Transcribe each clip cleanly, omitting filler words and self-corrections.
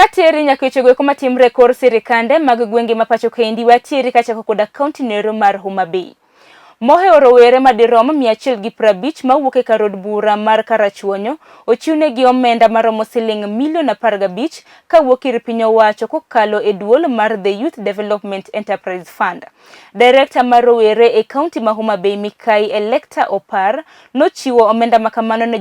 Kateri nyakichogwe kuma timre kor sirikande mag gwenge mapacho kendi watieri kachako koda kaunti nero mar Homa Bay. Mohe orowere madirom 150 mawuok e kar od bura mar Karachuonyo ochiwnegi omenda maromo Sh15 kawuok ir piny owacho kokalo e duol mar The Youth Development Enterprise Fund. Director mar rowere e kaunti ma Homa Bay Mikai Electa Opar nochiwo omenda makamano ne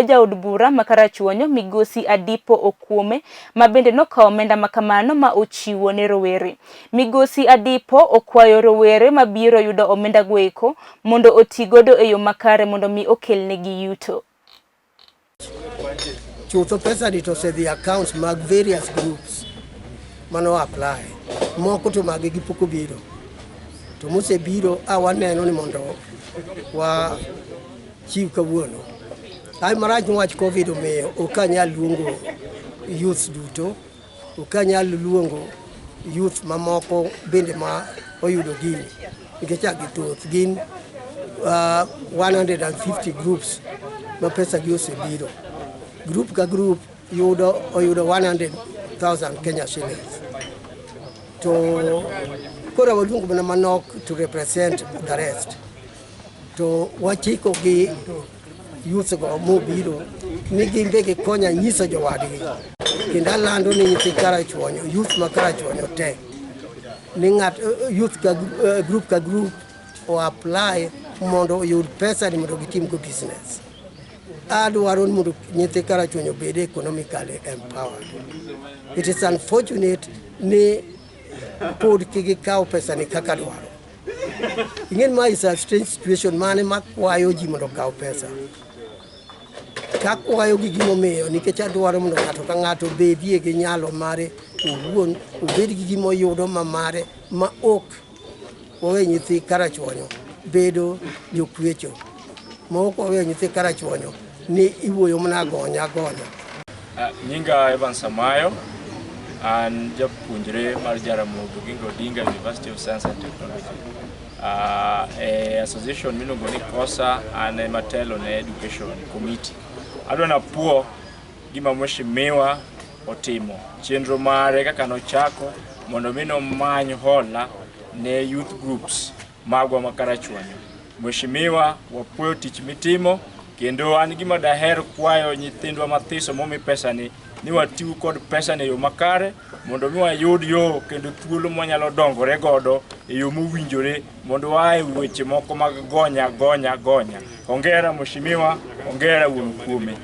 jaod bura ma Karachuonyo Migosi Adipo Okuome mabende nokawo omenda makamano ma ochiwo ne rowere. Migosi Adipo okwayo rowere mabiro yudo omenda goeko mondo otigodo e yo makare mondo mi okelnegi yuto. Chutho pesa dito se the accounts mag various groups mano apply. Moko to magi gipoko biro. To mose biro awaneno ni mondo wa chiw kawuono. Ai marach wach Covid omiyo okanyal luongo youth duto, okanyal luongo youth mamoko bende ma oyudo gini. Gin 150 groups ma pesa gi osebiro. Group ka group oyudo 100,000 Kenya shillings. To kora waluongo mana manok to represent the rest. To wachiko gi youth go mobiro ni gimbe gi konya nyiso jowadgi. Kendo lando ni nyithi Karachuonyo, youth ma Karachuonyo te. Ningat youth ka group o apply mondo oyud pesa ni mondo gitim go business. Adwaro mondo nyithi Karachuonyo bed economically empowered. It is unfortunate ni pod kigikaw pesa ni kaka dwaro. Ingen ma is a strange situation mane makwayo ji mondo kaw pesa. Kakwayo gi gimomiyo nikech adwaro mondo ng'ato ka ng'ato bedie gi nyalo mare owuon obed gi gimoyudo mamare ma ok owe nyithi Karachuonyo bedo jokwecho. Ma ok owe nyithi Karachuonyo ni iwuoyo mana gonya. Nyinga Evan Samayo an japuonjre mar Jaramogi Oginga Odinga University of Science and Technology. Association miluongo ni KOSA an matelo ne education committee. Adwa napuo gima mheshimiwa otimo chenro mare kaka nochako mondo mino many hola ne youth groups magwa ma Karachuonyo. Mheshimiwa wapuoyo tich mitimo kendo an gima daher kwayo nyithindwa mathiso momi pesa ni watiw kod pesa ne yo makare mondo mi wayud yo kendo thuolo mwanyalo dongore godo e yo mowinjore mondo wae weche moko mag gonya. Ongera mheshimiwa, ongera wuon kuome.